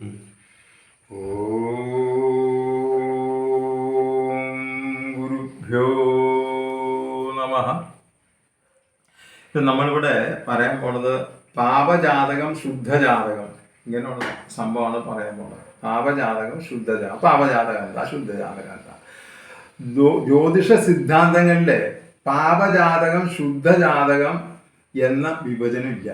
ഓം ഗുരുഭ്യോ നമഃ. നമ്മളിവിടെ പറയാൻ പോണത് പാപജാതകം ശുദ്ധജാതകം ഇങ്ങനെയുള്ള സംഭവമാണ് പറയാൻ പോണത്. പാപജാതകം ശുദ്ധജാതകം. പാപജാതകം എന്താ, ശുദ്ധജാതകം എന്താ? ജ്യോതിഷ സിദ്ധാന്തങ്ങളിലെ പാപജാതകം ശുദ്ധജാതകം എന്ന വിഭജനമില്ല.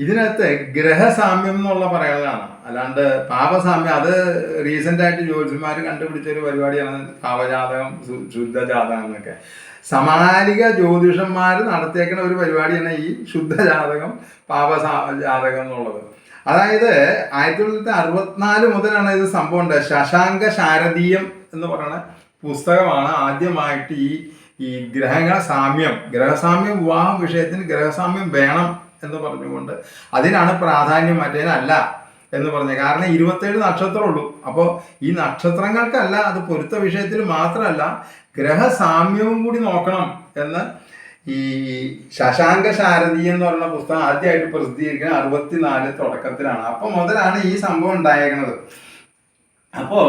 ഇതിനകത്ത് ഗ്രഹസാമ്യം എന്നുള്ള പറയുന്നതാണ്, അല്ലാണ്ട് പാപസാമ്യം അത് റീസെന്റ് ആയിട്ട് ജ്യോതിഷന്മാർ കണ്ടുപിടിച്ചൊരു പരിപാടിയാണ് പാപജാതകം ശുദ്ധജാതകം എന്നൊക്കെ. സമാലിക ജ്യോതിഷന്മാർ നടത്തിയേക്കുന്ന ഒരു പരിപാടിയാണ് ഈ ശുദ്ധജാതകം ജാതകം എന്നുള്ളത്. അതായത് 1964 മുതലാണ് ഇത് സംഭവം ഉണ്ടായത്. ശശാങ്ക ശാരദീയം എന്ന് പറയുന്ന പുസ്തകമാണ് ആദ്യമായിട്ട് ഈ ഗ്രഹസാമ്യം വിവാഹ വിഷയത്തിന് ഗ്രഹസാമ്യം വേണം എന്ന് പറഞ്ഞുകൊണ്ട് അതിനാണ് പ്രാധാന്യം, മറ്റേനല്ല എന്ന് പറഞ്ഞത്. കാരണം 27 നക്ഷത്രമുള്ളൂ. അപ്പോൾ ഈ നക്ഷത്രങ്ങൾക്കല്ല, അത് പൊരുത്ത വിഷയത്തിൽ മാത്രമല്ല ഗ്രഹസാമ്യവും കൂടി നോക്കണം എന്ന് ഈ ശശാങ്ക ശാരദി എന്ന് പറയുന്ന പുസ്തകം ആദ്യമായിട്ട് പ്രസിദ്ധീകരിക്കുന്നത് 64 തുടക്കത്തിലാണ്. അപ്പോൾ മുതലാണ് ഈ സംഭവം ഉണ്ടായേക്കുന്നത്. അപ്പോൾ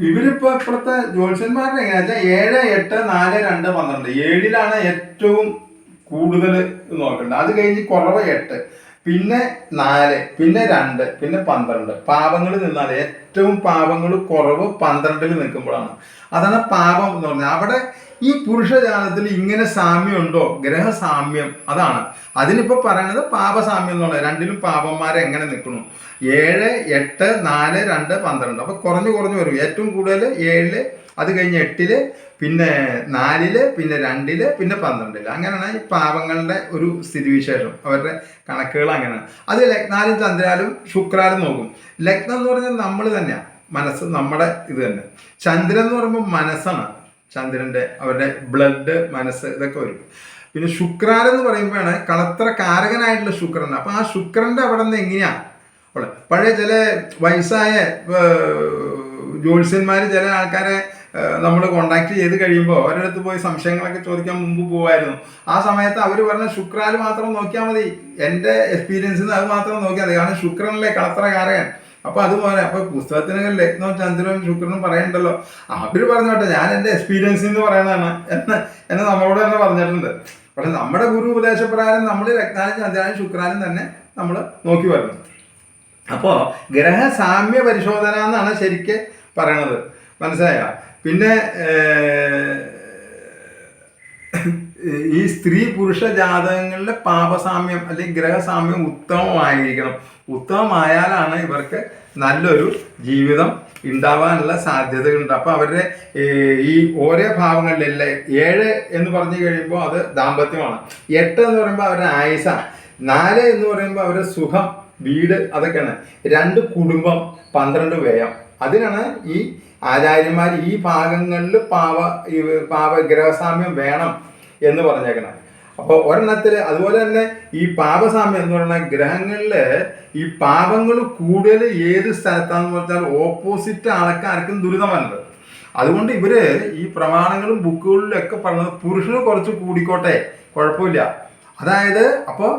ഇവരിപ്പോ ഇപ്പോഴത്തെ ജ്യോത്സ്യന്മാരുടെ എങ്ങനെയാ വെച്ചാൽ 7, 8, 4, 2, 12 7ലാണ് ഏറ്റവും കൂടുതൽ നോക്കേണ്ടത്. അത് കഴിഞ്ഞ് കുറവ് 8, പിന്നെ 4, പിന്നെ 2, പിന്നെ 12. പാപങ്ങൾ നിന്നാൽ ഏറ്റവും പാപങ്ങൾ കുറവ് 12ൽ നിൽക്കുമ്പോഴാണ്. അതാണ് പാപം എന്ന് പറഞ്ഞാൽ. അവിടെ ഈ പുരുഷജാതത്തിൽ ഇങ്ങനെ സാമ്യം ഉണ്ടോ, ഗ്രഹസാമ്യം, അതാണ് അതിനിപ്പോ പറയണത് പാപസാമ്യം എന്നുള്ളത്. രണ്ടിലും പാപന്മാരെ എങ്ങനെ നിൽക്കുന്നു. 7, 8, 4, 2, 12. അപ്പൊ കുറഞ്ഞു വരും. ഏറ്റവും കൂടുതൽ 7, അത് കഴിഞ്ഞ് 8, പിന്നെ 4, പിന്നെ 2, പിന്നെ 12. അങ്ങനെയാണ് ഈ പാപങ്ങളുടെ ഒരു സ്ഥിതിവിശേഷം. അവരുടെ കണക്കുകൾ അങ്ങനെയാണ്. അത് ലഗ്നാലും ചന്ദ്രാലും ശുക്രാലും നോക്കും. ലഗ്നം എന്ന് പറഞ്ഞാൽ നമ്മൾ തന്നെയാണ്, മനസ്സ് നമ്മുടെ ഇത് തന്നെ. ചന്ദ്രൻ എന്ന് പറയുമ്പോൾ മനസ്സാണ്, ചന്ദ്രന്റെ അവരുടെ ബ്ലഡ്, മനസ്സ്, ഇതൊക്കെ വരും. പിന്നെ ശുക്രാൻ എന്ന് പറയുമ്പോഴാണ് കളത്ര കാരകനായിട്ടുള്ള ശുക്രൻ. അപ്പൊ ആ ശുക്രന്റെ അവിടെ നിന്ന് എങ്ങനെയാ പഴയ ചില വയസ്സായ ജ്യോത്സ്യന്മാർ ചില ആൾക്കാരെ നമ്മൾ കോണ്ടാക്ട് ചെയ്ത് കഴിയുമ്പോൾ അവരുടെ പോയി സംശയങ്ങളൊക്കെ ചോദിക്കാൻ മുമ്പ് പോവായിരുന്നു. ആ സമയത്ത് അവർ പറഞ്ഞ ശുക്രാല് മാത്രം നോക്കിയാൽ മതി, എൻ്റെ എക്സ്പീരിയൻസിൽ നിന്ന് അത് മാത്രം നോക്കിയാൽ മതി, കാരണം ശുക്രനിലെ കളത്ര കാരകൻ. അപ്പൊ അതുപോലെ അപ്പൊ പുസ്തകത്തിന് ലഗ്നവും ചന്ദ്രനും ശുക്രനും പറയണ്ടല്ലോ. അവര് പറഞ്ഞോട്ടെ, ഞാൻ എൻ്റെ എക്സ്പീരിയൻസിൽ നിന്ന് പറയണതാണ് എന്ന് നമ്മളോട് തന്നെ പറഞ്ഞിട്ടുണ്ട്. പക്ഷെ നമ്മുടെ ഗുരു ഉപദേശപ്രകാരം നമ്മൾ ലഗ്നാനും ചന്ദ്രനും ശുക്രാനും തന്നെ നമ്മൾ നോക്കി വരുന്നത്. അപ്പോൾ ഗ്രഹസാമ്യ പരിശോധന എന്നാണ് ശരിക്ക് പറയണത്, മനസ്സിലായ? പിന്നെ ഈ സ്ത്രീ പുരുഷ ജാതകങ്ങളിലെ പാപസാമ്യം അല്ലെങ്കിൽ ഗ്രഹസാമ്യം ഉത്തമമായിരിക്കണം. ഉത്തമമായാലാണ് ഇവർക്ക് നല്ലൊരു ജീവിതം ഉണ്ടാവാനുള്ള സാധ്യതകളുണ്ട്. അപ്പൊ അവരുടെ ഈ ഓരോ ഭാവങ്ങളിലെ 7 എന്ന് പറഞ്ഞു കഴിയുമ്പോൾ അത് ദാമ്പത്യമാണ്. 8 എന്ന് പറയുമ്പോൾ അവരുടെ ആയുസാണ്. 4 എന്ന് പറയുമ്പോൾ അവരുടെ സുഖം, വീട്, അതൊക്കെയാണ്. 2 കുടുംബം, 12 വ്യയം. അതിനാണ് ഈ ആചാര്യന്മാർ ഈ ഭാഗങ്ങളിൽ ഗ്രഹസാമ്യം വേണം എന്ന് പറഞ്ഞേക്കണം. അപ്പോൾ ഒരെണ്ണത്തിൽ അതുപോലെ തന്നെ ഈ പാപസാമ്യം എന്ന് പറയുന്ന ഗ്രഹങ്ങളിൽ ഈ പാപങ്ങൾ കൂടുതൽ ഏത് സ്ഥലത്താണെന്ന് പറഞ്ഞാൽ ഓപ്പോസിറ്റ് ആൾക്കാർക്കും ദുരിതം വരുന്നത്. അതുകൊണ്ട് ഇവര് ഈ പ്രമാണങ്ങളും ബുക്കുകളിലൊക്കെ പറഞ്ഞത് പുരുഷന് കുറച്ച് കൂടിക്കോട്ടെ, കുഴപ്പമില്ല. അതായത് അപ്പോൾ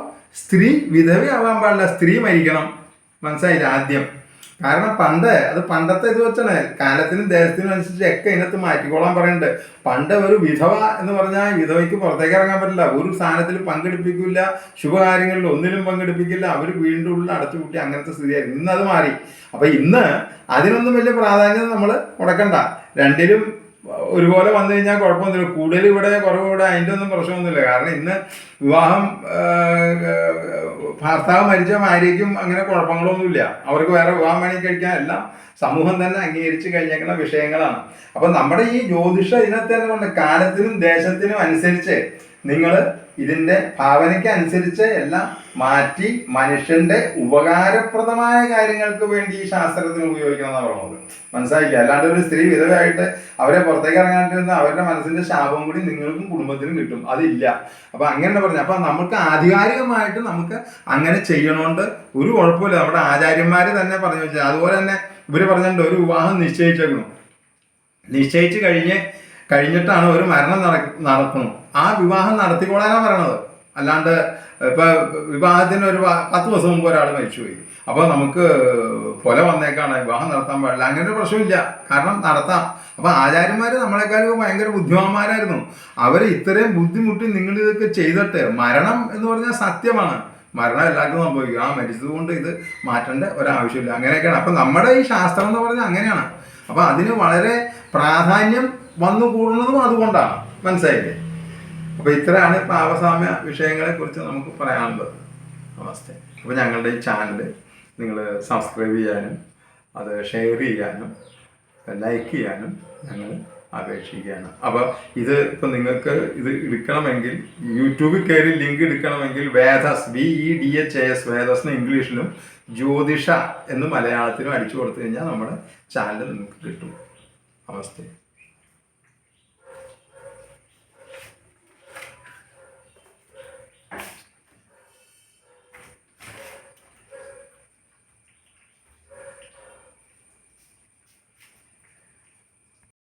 സ്ത്രീ വിധവയാവാൻ പാടില്ല, സ്ത്രീ മരിക്കണം, മനസ്സിലായില്ല ആദ്യം. കാരണം പണ്ടത്തെ ഇത് വെച്ചാണ്, കാലത്തിനും ദേശത്തിനും അനുസരിച്ച് ഒക്കെ ഇതിനകത്ത് മാറ്റിക്കോളാൻ പറയുന്നുണ്ട്. പണ്ട് ഒരു വിധവ എന്ന് പറഞ്ഞാൽ വിധവയ്ക്ക് പുറത്തേക്ക് ഇറങ്ങാൻ പറ്റില്ല, ഒരു സ്ഥാനത്തിൽ പങ്കെടുപ്പിക്കില്ല, ശുഭകാര്യങ്ങളിൽ ഒന്നിലും പങ്കെടുപ്പിക്കില്ല, അവർ വീണ്ടും ഉള്ളിൽ അടച്ചുപൂട്ടി, അങ്ങനത്തെ സ്ഥിതിയായിരുന്നു. ഇന്ന് അത് മാറി. അപ്പൊ ഇന്ന് അതിനൊന്നും വലിയ പ്രാധാന്യം നമ്മൾ കൊടുക്കണ്ട. രണ്ടിലും ഒരുപോലെ വന്നു കഴിഞ്ഞാൽ കുഴപ്പമൊന്നുമില്ല. കൂടുതൽ ഇവിടെ, കുറവ് ഇവിടെ, അതിൻ്റെ ഒന്നും പ്രശ്നമൊന്നുമില്ല. കാരണം ഇന്ന് വിവാഹം ഭർത്താവ് മരിച്ച ഭാര്യയ്ക്കും അങ്ങനെ കുഴപ്പങ്ങളൊന്നുമില്ല. അവർക്ക് വേറെ വിവാഹം വേണമെങ്കിൽ കഴിക്കാൻ എല്ലാം സമൂഹം തന്നെ അംഗീകരിച്ച് കഴിഞ്ഞേക്കുന്ന വിഷയങ്ങളാണ്. അപ്പം നമ്മുടെ ഈ ജ്യോതിഷ ഇതിനകത്ത് തന്നെ കൊണ്ട് കാലത്തിനും ദേശത്തിനും അനുസരിച്ച് നിങ്ങൾ ഇതിൻ്റെ ഭാവനയ്ക്ക് അനുസരിച്ച് എല്ലാം മാറ്റി മനുഷ്യന്റെ ഉപകാരപ്രദമായ കാര്യങ്ങൾക്ക് വേണ്ടി ഈ ശാസ്ത്രത്തിന് ഉപയോഗിക്കണമെന്നാണ് പറയുന്നത്. മനസ്സിലായില്ല? അല്ലാണ്ട് ഒരു സ്ത്രീ വിധവയായിട്ട് അവരെ പുറത്തേക്ക് ഇറങ്ങാണ്ടിരുന്ന അവരുടെ മനസ്സിന്റെ ശാപം കൂടി നിങ്ങൾക്കും കുടുംബത്തിനും കിട്ടും. അതില്ല. അപ്പൊ അങ്ങനെ പറഞ്ഞു. അപ്പൊ നമുക്ക് ആധികാരികമായിട്ട് നമുക്ക് അങ്ങനെ ചെയ്യണോണ്ട് ഒരു കുഴപ്പമില്ല. നമ്മുടെ ആചാര്യന്മാര് തന്നെ പറഞ്ഞു വെച്ചാൽ, അതുപോലെ തന്നെ ഇവര് പറഞ്ഞിട്ടുണ്ട്, ഒരു വിവാഹം നിശ്ചയിച്ചേക്കണം, നിശ്ചയിച്ച് കഴിഞ്ഞിട്ടാണ് ഒരു മരണം നടക്കണം, ആ വിവാഹം നടത്തിക്കൊള്ളാനാണ് പറയണത്. അല്ലാണ്ട് ഇപ്പൊ വിവാഹത്തിന് ഒരു 10 ദിവസം മുമ്പ് ഒരാൾ മരിച്ചുപോയി, അപ്പൊ നമുക്ക് കൊല വന്നേക്കാണ്, വിവാഹം നടത്താൻ പാടില്ല, അങ്ങനെ ഒരു പ്രശ്നമില്ല. കാരണം നടത്താം. അപ്പൊ ആചാര്യന്മാര് നമ്മളെക്കാളും ഭയങ്കര ബുദ്ധിമാന്മാരായിരുന്നു. അവര് ഇത്രയും ബുദ്ധിമുട്ടി നിങ്ങൾ ഇതൊക്കെ ചെയ്തിട്ട്, മരണം എന്ന് പറഞ്ഞാൽ സത്യമാണ്, മരണം എല്ലാവർക്കും സംഭവിക്കും. ആ മരിച്ചത് കൊണ്ട് ഇത് മാറ്റേണ്ട ഒരാവശ്യമില്ല, അങ്ങനെയൊക്കെയാണ്. അപ്പൊ നമ്മുടെ ഈ ശാസ്ത്രം എന്ന് പറഞ്ഞാൽ അങ്ങനെയാണ്. അപ്പൊ അതിന് വളരെ പ്രാധാന്യം വന്നു കൂടുന്നതും അതുകൊണ്ടാണ്. മനസ്സിലായില്ലേ? അപ്പൊ ഇത്രയാണ് പാപസാമ്യ വിഷയങ്ങളെ കുറിച്ച് നമുക്ക് പറയാനുള്ളത്. നമസ്തേ. അപ്പൊ ഞങ്ങളുടെ ഈ ചാനൽ നിങ്ങൾ സബ്സ്ക്രൈബ് ചെയ്യാനും അത് ഷെയർ ചെയ്യാനും ലൈക്ക് ചെയ്യാനും ഞങ്ങൾ അപേക്ഷിക്കുകയാണ്. അപ്പോൾ ഇത് ഇപ്പം നിങ്ങൾക്ക് ഇത് എടുക്കണമെങ്കിൽ യൂട്യൂബിൽ കയറി ലിങ്ക് എടുക്കണമെങ്കിൽ വേദസ് VEDHAS വേദസ് എന്ന് ഇംഗ്ലീഷിലും ജ്യോതിഷ എന്ന് മലയാളത്തിലും അടിച്ചു കൊടുത്തു കഴിഞ്ഞാൽ നമ്മുടെ ചാനൽ നിങ്ങൾക്ക് കിട്ടും. നമസ്തേ.